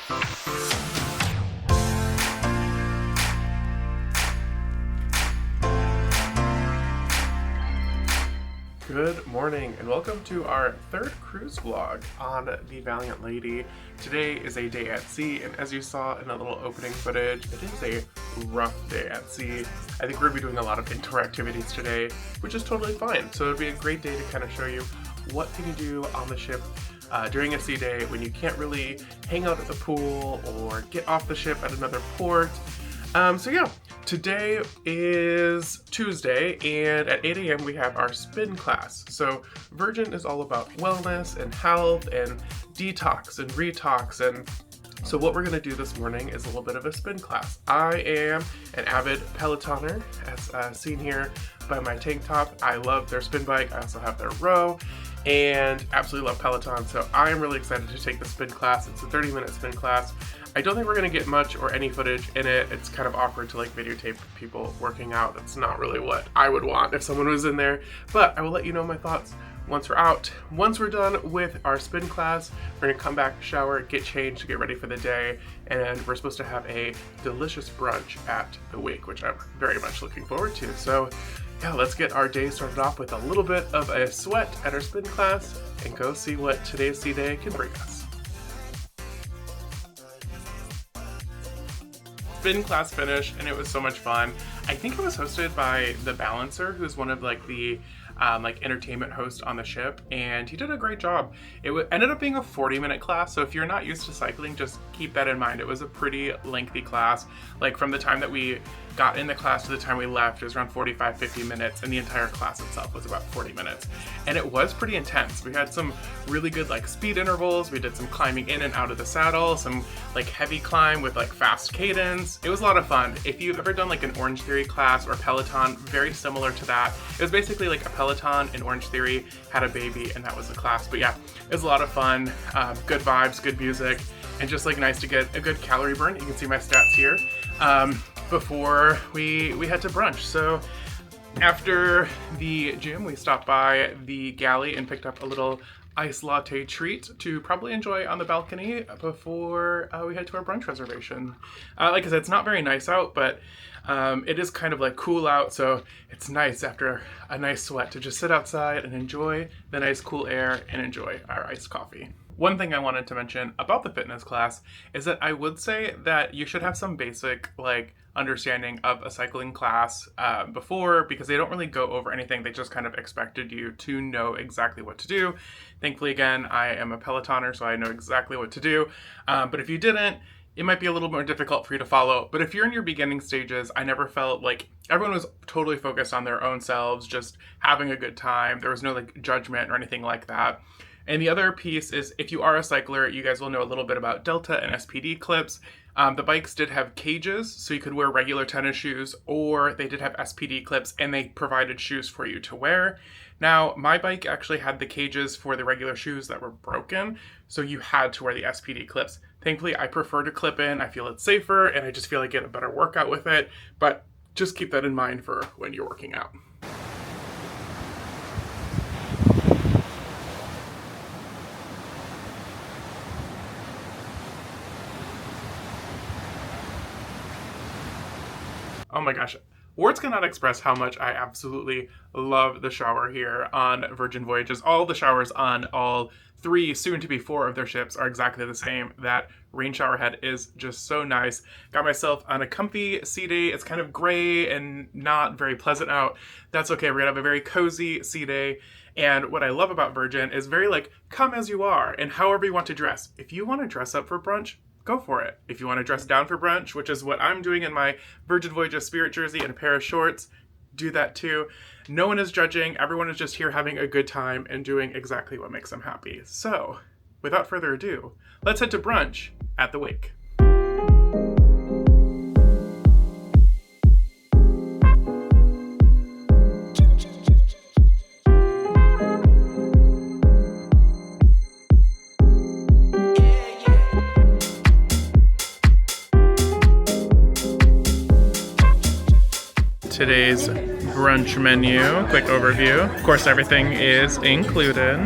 Good morning and welcome to our third cruise vlog on the Valiant Lady. Today is a day at sea, and as you saw in a little opening footage, it is a rough day at sea. I think we're going to be doing a lot of indoor activities today, which is totally fine. So it'll be a great day to kind of show you what can you do on the ship during a sea day when you can't really hang out at the pool or get off the ship at another port. Today is Tuesday, and at 8 a.m. we have our spin class. So Virgin is all about wellness and health and detox and retox, and so what we're going to do this morning is a little bit of a spin class. I am an avid Pelotoner, as seen here by my tank top. I love their spin bike. I also have their row and absolutely love Peloton, so I am really excited to take the spin class. It's a 30-minute spin class. I don't think we're going to get much or any footage in it. It's kind of awkward to videotape people working out. That's not really what I would want if someone was in there, but I will let you know my thoughts once we're out. Once we're done with our spin class, we're going to come back, shower, get changed, get ready for the day, and we're supposed to have a delicious brunch at the wake, which I'm very much looking forward to. So yeah, let's get our day started off with a little bit of a sweat at our spin class and go see what today's sea day can bring us. Spin class finished, and it was so much fun. I think it was hosted by the Balancer, who's one of the entertainment host on the ship, and he did a great job. It ended up being a 40-minute class, so if you're not used to cycling, just keep that in mind. It was a pretty lengthy class. From the time that we got in the class to the time we left, it was around 45-50 minutes, and the entire class itself was about 40 minutes. And it was pretty intense. We had some really good speed intervals. We did some climbing in and out of the saddle, some heavy climb with fast cadence. It was a lot of fun. If you've ever done an Orange Theory class or Peloton, very similar to that. It was basically a Peloton and Orange Theory had a baby, and that was the class. But yeah, it was a lot of fun. Good vibes, good music, and just nice to get a good calorie burn. You can see my stats here. Before we head to brunch. So after the gym, we stopped by the galley and picked up a little iced latte treat to probably enjoy on the balcony before we head to our brunch reservation. Like I said, it's not very nice out, but it is kind of cool out, so it's nice after a nice sweat to just sit outside and enjoy the nice cool air and enjoy our iced coffee. One thing I wanted to mention about the fitness class is that I would say that you should have some basic understanding of a cycling class before, because they don't really go over anything. They just kind of expected you to know exactly what to do. Thankfully, again, I am a Pelotoner, so I know exactly what to do. But if you didn't, it might be a little more difficult for you to follow. But if you're in your beginning stages, I never felt everyone was totally focused on their own selves, just having a good time. There was no judgment or anything like that. And the other piece is, if you are a cycler, you guys will know a little bit about Delta and SPD clips. The bikes did have cages, so you could wear regular tennis shoes, or they did have SPD clips, and they provided shoes for you to wear. Now, my bike actually had the cages for the regular shoes that were broken, so you had to wear the SPD clips. Thankfully, I prefer to clip in. I feel it's safer, and I just feel I get a better workout with it, but just keep that in mind for when you're working out. Oh my gosh, words cannot express how much I absolutely love the shower here on Virgin Voyages. All the showers on all 3, soon to be 4 of their ships are exactly the same. That rain shower head is just so nice. Got myself on a comfy sea day. It's kind of gray and not very pleasant out. That's okay, we're gonna have a very cozy sea day. And what I love about Virgin is very come as you are and however you want to dress. If you want to dress up for brunch, go for it. If you want to dress down for brunch, which is what I'm doing in my Virgin Voyages Spirit jersey and a pair of shorts, do that too. No one is judging. Everyone is just here having a good time and doing exactly what makes them happy. So, without further ado, let's head to brunch at the wake. Today's brunch menu, quick overview. Of course, everything is included.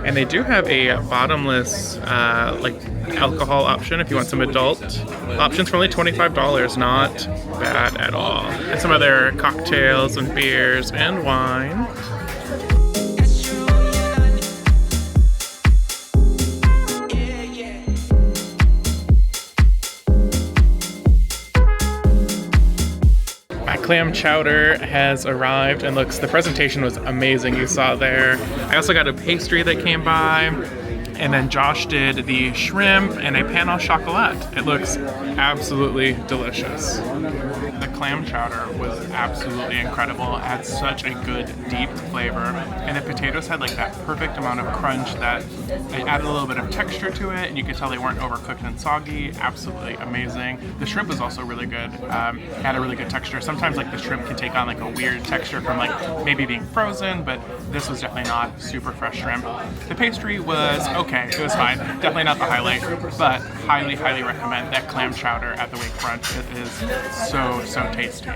And they do have a bottomless like alcohol option if you want some adult options for only $25. Not bad at all. And some other cocktails and beers and wine. Clam chowder has arrived and the presentation was amazing. You saw it there. I also got a pastry that came by, and then Josh did the shrimp and a pan au chocolat. It looks absolutely delicious. The clam chowder was absolutely incredible. It had such a good deep flavor, and the potatoes had like that perfect amount of crunch that it added a little bit of texture to it, and you could tell they weren't overcooked and soggy. Absolutely amazing. The shrimp was also really good. Had a really good texture. Sometimes like the shrimp can take on like a weird texture from like maybe being frozen, but this was definitely not super fresh shrimp. The pastry was okay. It was fine. Definitely not the highlight, but highly, highly recommend that clam chowder at the Wake Brunch. It is so tasty.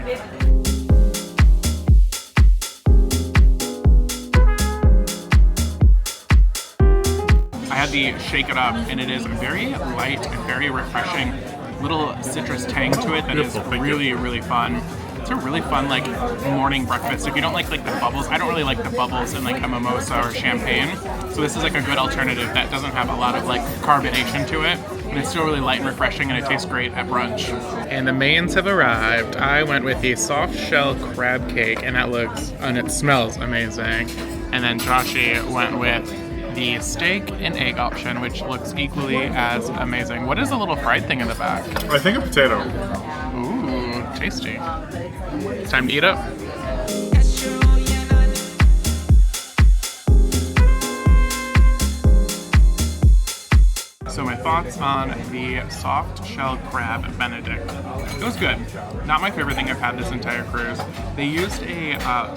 I had the Shake It Up, and it is very light and very refreshing. Little citrus tang to it that is really, really fun. It's a really fun like morning breakfast. If you don't like the bubbles, I don't really like the bubbles in like a mimosa or champagne. So this is like a good alternative that doesn't have a lot of like carbonation to it. And it's still really light and refreshing, and it tastes great at brunch. And the mains have arrived. I went with the soft shell crab cake, and it smells amazing. And then Joshi went with the steak and egg option, which looks equally as amazing. What is the little fried thing in the back? I think a potato. Ooh, tasty. It's time to eat up. So my thoughts on the soft shell crab Benedict. It was good. Not my favorite thing I've had this entire cruise. They used a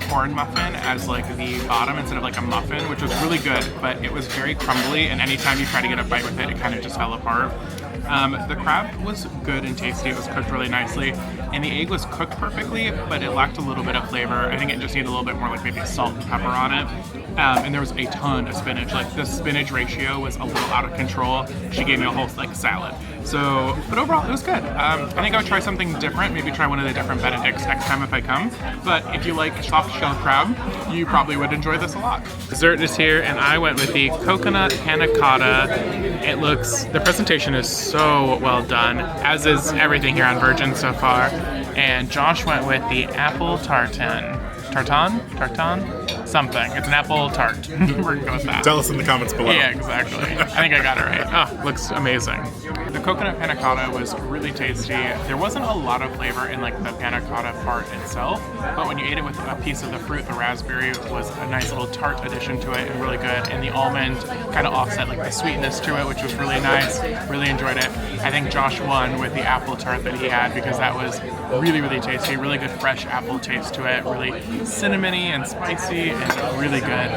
corn muffin as like the bottom instead of like a muffin, which was really good, but it was very crumbly, and anytime you try to get a bite with it, it kind of just fell apart. The crab was good and tasty. It was cooked really nicely, and the egg was cooked perfectly, but it lacked a little bit of flavor. I think it just needed a little bit more like maybe salt and pepper on it. And there was a ton of spinach. Like the spinach ratio was a little out of control. She gave me a whole like salad. So, but overall it was good. I think I would try something different. Maybe try one of the different Benedicts next time if I come. But if you like soft shell crab, you probably would enjoy this a lot. Dessert is here, and I went with the coconut panna cotta. The presentation is so well done, as is everything here on Virgin so far. And Josh went with the apple tartan. Tartan? Something. It's an apple tart. We're gonna go with that. Tell us in the comments below. Yeah, exactly. I think I got it right. Oh, looks amazing. The coconut panna cotta was really tasty. There wasn't a lot of flavor in like the panna cotta part itself, but when you ate it with a piece of the fruit, the raspberry was a nice little tart addition to it and really good. And the almond kind of offset like the sweetness to it, which was really nice. Really enjoyed it. I think Josh won with the apple tart that he had because that was really, really tasty. Really good fresh apple taste to it. Really cinnamony and spicy and really good.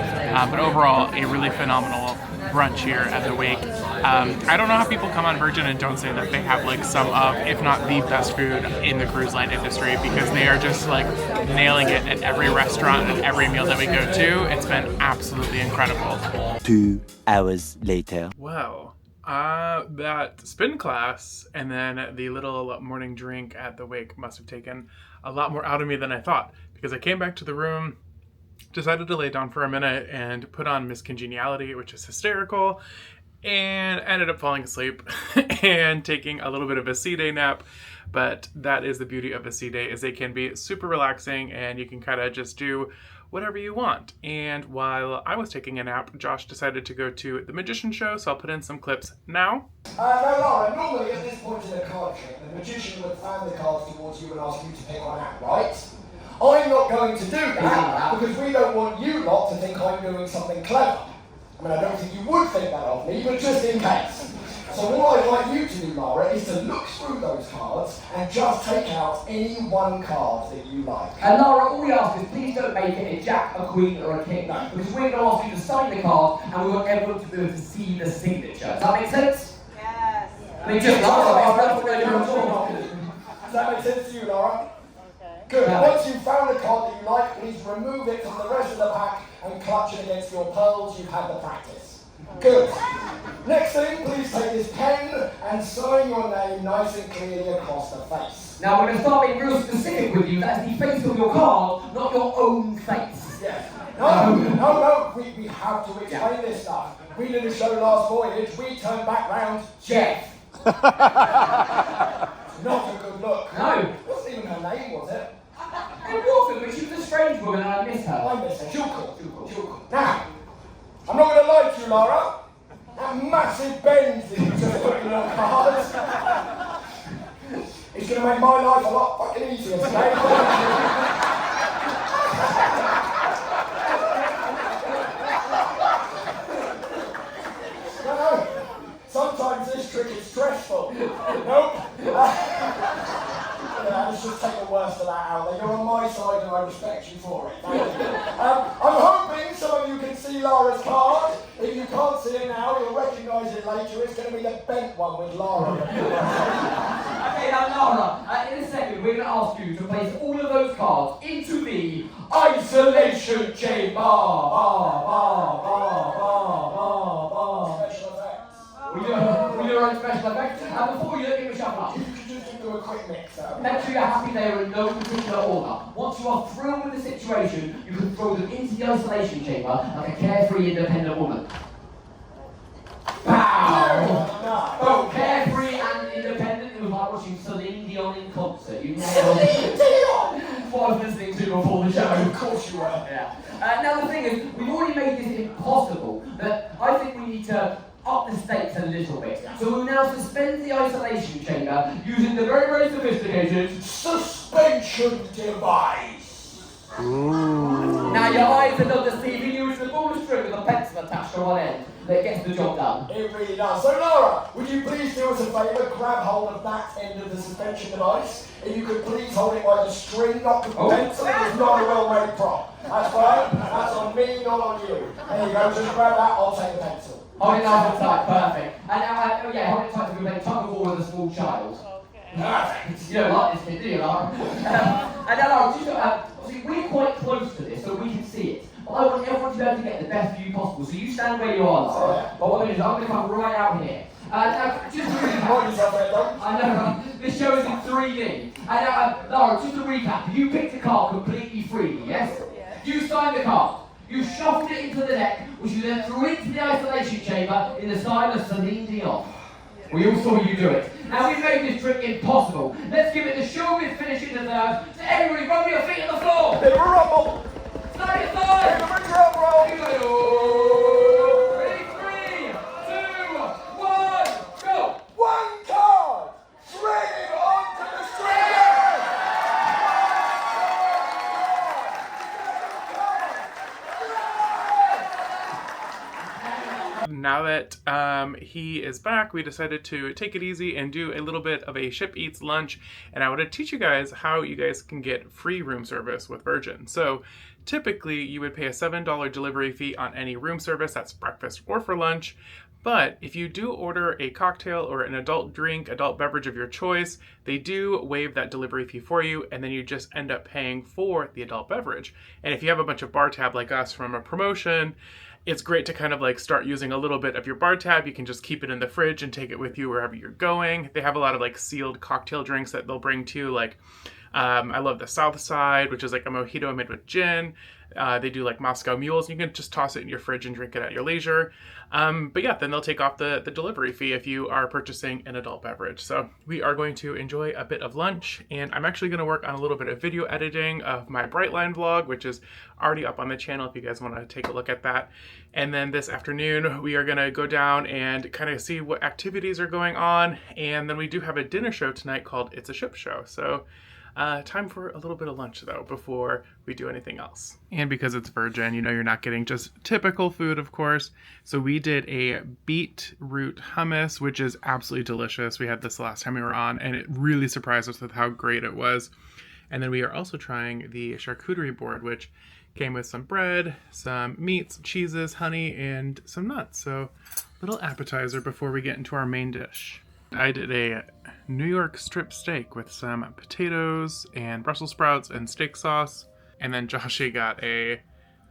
But overall, a really phenomenal brunch here at the Wake. I don't know how people come on Virgin and don't say that they have like some of, if not the best food in the cruise line industry, because they are just like nailing it at every restaurant and every meal that we go to. It's been absolutely incredible. 2 hours later. Well, that spin class and then the little morning drink at the Wake must have taken a lot more out of me than I thought, because I came back to the room, decided to lay down for a minute and put on Miss Congeniality, which is hysterical, and ended up falling asleep and taking a little bit of a sea day nap. But that is the beauty of a sea day, is they can be super relaxing and you can kind of just do whatever you want. And while I was taking a nap, Josh decided to go to the magician show, so I'll put in some clips now. No, Laura, normally at this point in the card trick, the magician would fan the cards towards you and ask you to pick one out, right? I'm not going to do that because we don't want you lot to think I'm doing something clever. I mean, I don't think you would think that of me, but just in case. So all I'd like you to do, Laura, is to look through those cards and just take out any one card that you like. And Laura, all we ask is please don't make it a jack, a queen, or a king, no, because we're going to ask you to sign the card and we want everyone to be able to see the signature. Does that make sense? Yes. I mean, just Laura, that's what we're doing. Does that make sense to you, Laura? Okay. Good. Once you've found a card that you like, please remove it from the rest of the pack and clutch it against your pearls. You've had the practice. Good. Next thing, please take this pen and sign your name nice and clearly across the face. Now we're going to start being real specific with you. That's the face of your card, not your own face. Yes. No, we have to explain this stuff. We did a show last voyage, we turned back round, Jeff. Not a good look. No. It wasn't even her name, was it? It wasn't, but she was a strange woman and I miss her. I miss her. She'll call. Now, I'm not going to lie to you, Laura. That massive Benz that you just put in your cars, it's going to make my life a lot fucking easier today. No, sometimes this trick is stressful. Nope. Let's just take the worst of that out. You're on my side and I respect you for it. Thank you. I'm hoping some of you can see Laura's card. If you can't see it now, you'll recognise it later. It's going to be the bent one with Laura. Okay, now Laura, in a second we're going to ask you to place all of those cards into the isolation chamber. Special effects. We do our own special effects. And before you let me shuffle up, Do a quick mix up. make sure you're happy they are in no particular order. Once you are thrilled with the situation, you can throw them into the isolation chamber like a carefree, independent woman. Pow! Oh, carefree and independent, it was like watching Celine Dion in concert. You nailed it. Celine Dion! What I was listening to before the show. Of course you were. Yeah. Now the thing is, we've already made this impossible, but I think we need to up the stakes a little bit. So we'll now suspend the isolation chamber using the very, very sophisticated suspension device. Now your eyes are not deceiving you, it's a ball of string with a pencil attached to one end that gets the job done. It really does. So Laura, would you please do us a favour, grab hold of that end of the suspension device. If you could please hold it by the string, not the pencil. It's not a well-made prop. That's fine. That's on me, not on you. There you go, just grab that, I'll take the pencil. Hold it nice and tight, perfect. And now, hold it tight so we make tug of war with a small child. Perfect. You don't like this kid, do you, Laura? And now, Laura, just, obviously, we're quite close to this, so we can see it. But I want everyone to be able to get the best view possible. So you stand where you are, Laura. But what I'm going to do is I'm going to come right out here. Now, just to recap, I know, right? This show is in 3D. And now, Laura, just to recap, you picked a card completely freely, yes? You signed the card. You shuffled it into the deck, which you then threw into the isolation chamber in the style of Celine Dion. We all saw you do it. Now we've made this trick impossible. Let's give it the showbiz finish it deserves. So everybody rub your feet on the floor. Bit of a rumble. Stay aside. Bit of a drum roll. Ready, 3, 2, 1, go. One card. Stringing onto the string. Now that he is back, we decided to take it easy and do a little bit of a ship eats lunch, and I want to teach you guys how you guys can get free room service with Virgin. So typically you would pay a $7 delivery fee on any room service, that's breakfast or for lunch. But if you do order a cocktail or an adult drink, adult beverage of your choice, they do waive that delivery fee for you, and then you just end up paying for the adult beverage. And if you have a bunch of bar tab like us from a promotion, it's great to kind of like start using a little bit of your bar tab. You can just keep it in the fridge and take it with you wherever you're going. They have a lot of like sealed cocktail drinks that they'll bring to you. Like, I love the South Side, which is like a mojito made with gin. They do like Moscow Mules. You can just toss it in your fridge and drink it at your leisure. But yeah, then they'll take off the delivery fee if you are purchasing an adult beverage. So we are going to enjoy a bit of lunch, and I'm actually going to work on a little bit of video editing of my Brightline vlog, which is already up on the channel if you guys want to take a look at that. And then this afternoon, we are going to go down and kind of see what activities are going on. And then we do have a dinner show tonight called It's a Ship Show. So time for a little bit of lunch though before we do anything else. And because it's Virgin, you know, you're not getting just typical food, of course. So we did a beetroot hummus, which is absolutely delicious. We had this last time we were on, and it really surprised us with how great it was. And then we are also trying the charcuterie board, which came with some bread, some meats, cheeses, honey, and some nuts. So little appetizer before we get into our main dish. I did a New York strip steak with some potatoes and Brussels sprouts and steak sauce. And then Joshy got a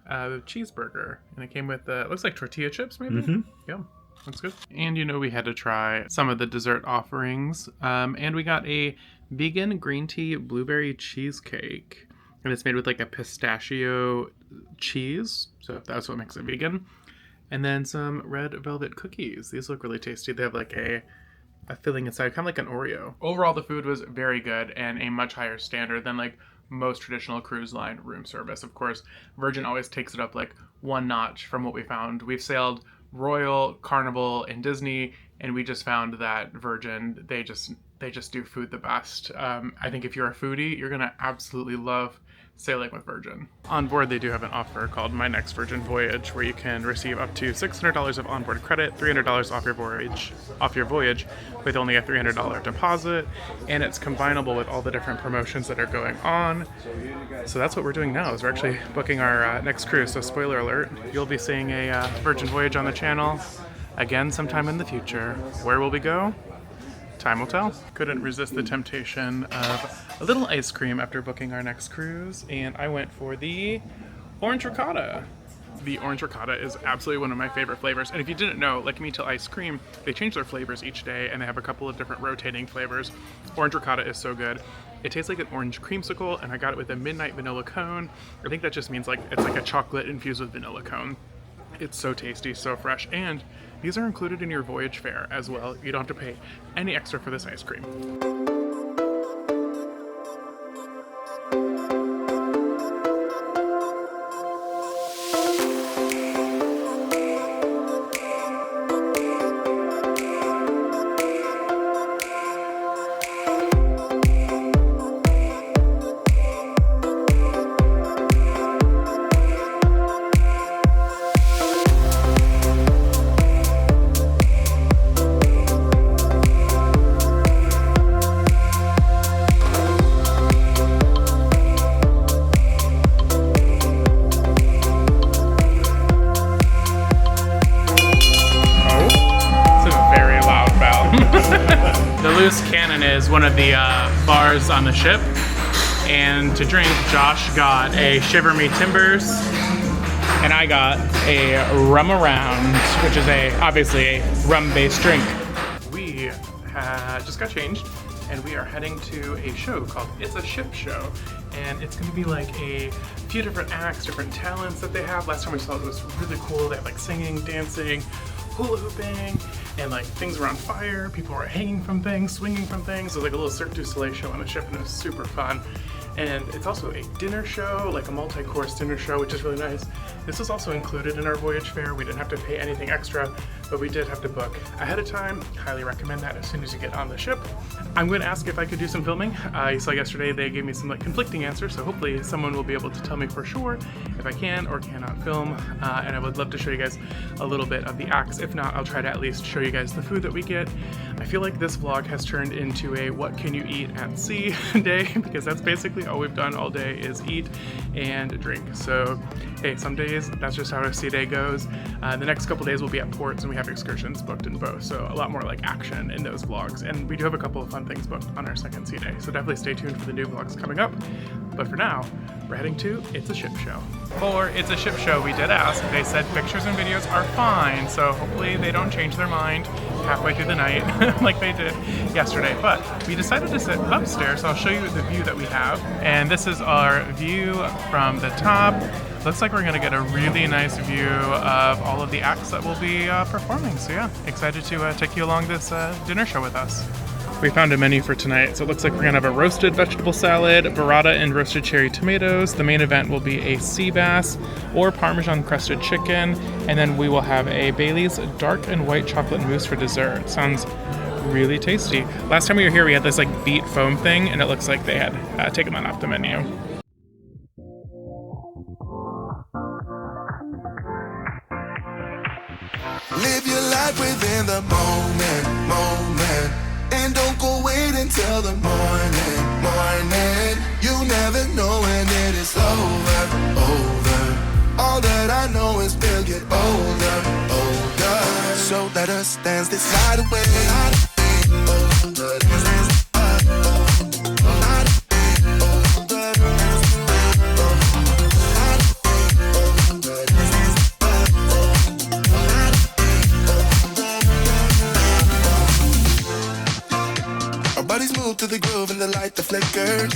cheeseburger, and it came with it looks like tortilla chips, maybe. Yeah, looks good. And we had to try some of the dessert offerings, and we got a vegan green tea blueberry cheesecake, and it's made with like a pistachio cheese, so that's what makes it vegan. And then some red velvet cookies. These look really tasty. They have like a filling inside, kind of like an Oreo. Overall, the food was very good and a much higher standard than like most traditional cruise line room service. Of course, Virgin always takes it up like one notch from what we found. We've sailed Royal, Carnival, and Disney, and we just found that Virgin, they just do food the best. I think if you're a foodie, you're gonna absolutely love sailing with Virgin. On board, they do have an offer called My Next Virgin Voyage, where you can receive up to $600 of onboard credit, $300 off your voyage, with only a $300 deposit, and it's combinable with all the different promotions that are going on. So that's what we're doing now, is we're actually booking our next cruise. So spoiler alert, you'll be seeing a Virgin Voyage on the channel again sometime in the future. Where will we go? Time will tell. Couldn't resist the temptation of a little ice cream after booking our next cruise, and I went for the orange ricotta. The orange ricotta is absolutely one of my favorite flavors, and if you didn't know, like Me Till Ice Cream, they change their flavors each day, and they have a couple of different rotating flavors. Orange ricotta is so good. It tastes like an orange creamsicle, and I got it with a midnight vanilla cone. I think that just means like it's like a chocolate infused with vanilla cone. It's so tasty, so fresh, and these are included in your voyage fare as well. You don't have to pay any extra for this ice cream. Is one of the bars on the ship, and to drink, Josh got a Shiver Me Timbers, and I got a Rum Around, which is obviously a rum-based drink. We just got changed, and we are heading to a show called It's a Ship Show, and it's going to be like a few different acts, different talents that they have. Last time we saw it was really cool. They had like singing, dancing, hula hooping, and like things were on fire, people were hanging from things, swinging from things. It was like a little Cirque du Soleil show on the ship, and it was super fun. And it's also a dinner show, like a multi-course dinner show, which is really nice. This was also included in our voyage fare. We didn't have to pay anything extra, but we did have to book ahead of time. Highly recommend that as soon as you get on the ship. I'm going to ask if I could do some filming. You saw yesterday they gave me some like conflicting answers, so hopefully someone will be able to tell me for sure if I can or cannot film. And I would love to show you guys a little bit of the acts. If not, I'll try to at least show you guys the food that we get. I feel like this vlog has turned into a what can you eat at sea day, because that's basically all we've done all day is eat and drink. So hey, some days that's just how a sea day goes. The next couple days we'll be at ports, and we have excursions booked in both, so a lot more like action in those vlogs. And we do have a couple of fun things booked on our second sea day, so definitely stay tuned for the new vlogs coming up. But for now, we're heading to It's a Ship Show. For It's a Ship Show, we did ask. They said pictures and videos are fine, so hopefully they don't change their mind halfway through the night like they did yesterday. But we decided to sit upstairs, so I'll show you the view that we have. And this is our view from the top. Looks like we're gonna get a really nice view of all of the acts that we'll be performing. So yeah, excited to take you along this dinner show with us. We found a menu for tonight, so it looks like we're gonna have a roasted vegetable salad, burrata and roasted cherry tomatoes. The main event will be a sea bass or Parmesan crusted chicken, and then we will have a Bailey's dark and white chocolate mousse for dessert. Sounds really tasty. Last time we were here, we had this like beet foam thing, and it looks like they had taken that off the menu. Live your life within the moment. And don't go wait until the morning. You never know when it is over. All that I know is we'll get older. So let us dance this night away. to the groove and the light that flickers.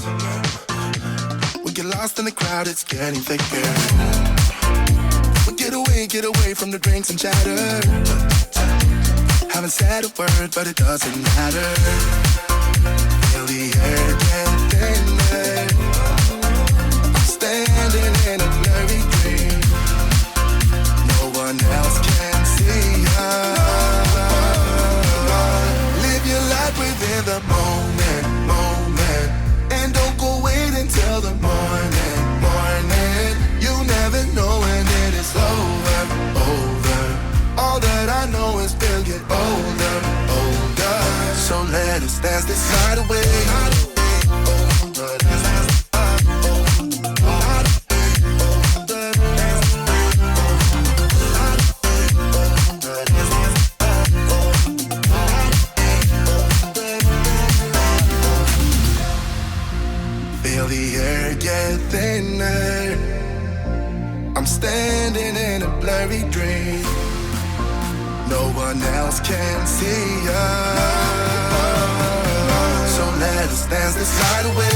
We get lost in the crowd, it's getting thicker. We get away from the drinks and chatter. Haven't said a word, but it doesn't matter. Feel the air get thinner. I'm standing in a blurry dream. No one else can see us. Live your life within the moment, and don't go wait until the morning. You never know when it is over. All that I know is we'll get older. So let us dance this night away. Feel the air get thinner. I'm standing in a blurry dream. No one else can see us. So let us dance this night away.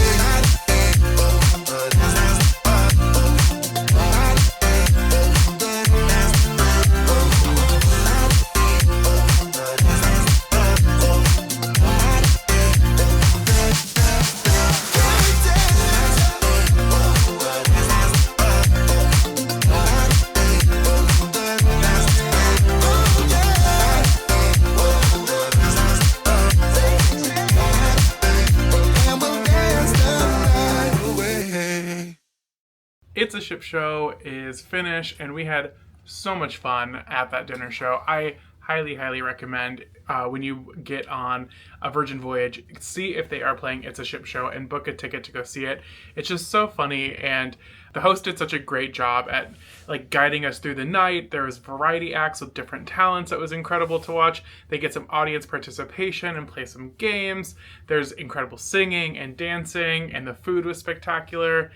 It's a Ship Show is finished, and we had so much fun at that dinner show. I highly recommend when you get on a Virgin Voyage, see if they are playing It's a Ship Show and book a ticket to go see it. It's just so funny, and the host did such a great job at like guiding us through the night. There was variety acts with different talents that was incredible to watch. They get some audience participation and play some games. There's incredible singing and dancing, and the food was spectacular.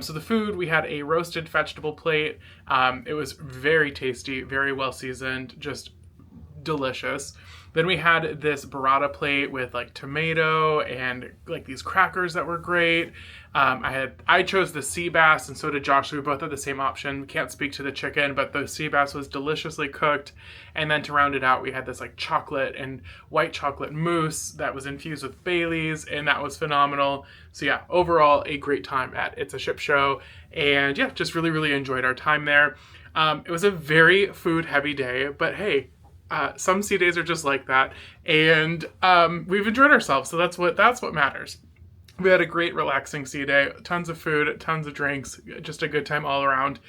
So the food, we had a roasted vegetable plate. It was very tasty, very well seasoned, just delicious. Then we had this burrata plate with like tomato and like these crackers that were great. I chose the sea bass, and so did Josh. So we both had the same option. Can't speak to the chicken, but the sea bass was deliciously cooked. And then to round it out, we had this like chocolate and white chocolate mousse that was infused with Bailey's, and that was phenomenal. So yeah, overall a great time at It's a Ship Show, and yeah, just really enjoyed our time there. It was a very food heavy day, but hey, some sea days are just like that, and we've enjoyed ourselves, so that's what matters. We had a great relaxing sea day, tons of food, tons of drinks, just a good time all around.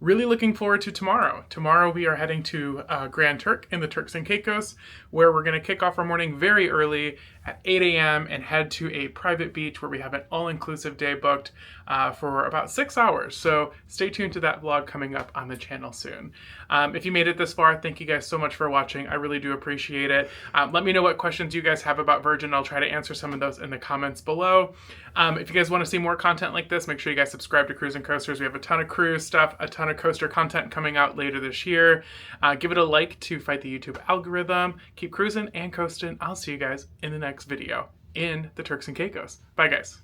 Really looking forward to tomorrow. Tomorrow we are heading to Grand Turk in the Turks and Caicos, where we're going to kick off our morning very early at 8 a.m. and head to a private beach where we have an all-inclusive day booked for about 6 hours. So stay tuned to that vlog coming up on the channel soon. If you made it this far, thank you guys so much for watching. I really do appreciate it. Let me know what questions you guys have about Virgin. I'll try to answer some of those in the comments below. If you guys want to see more content like this, make sure you guys subscribe to Cruise and Coasters. We have a ton of cruise stuff, a ton of coaster content coming out later this year. Give it a like to fight the YouTube algorithm. Keep cruising and coasting. I'll see you guys in the next video in the Turks and Caicos. Bye guys.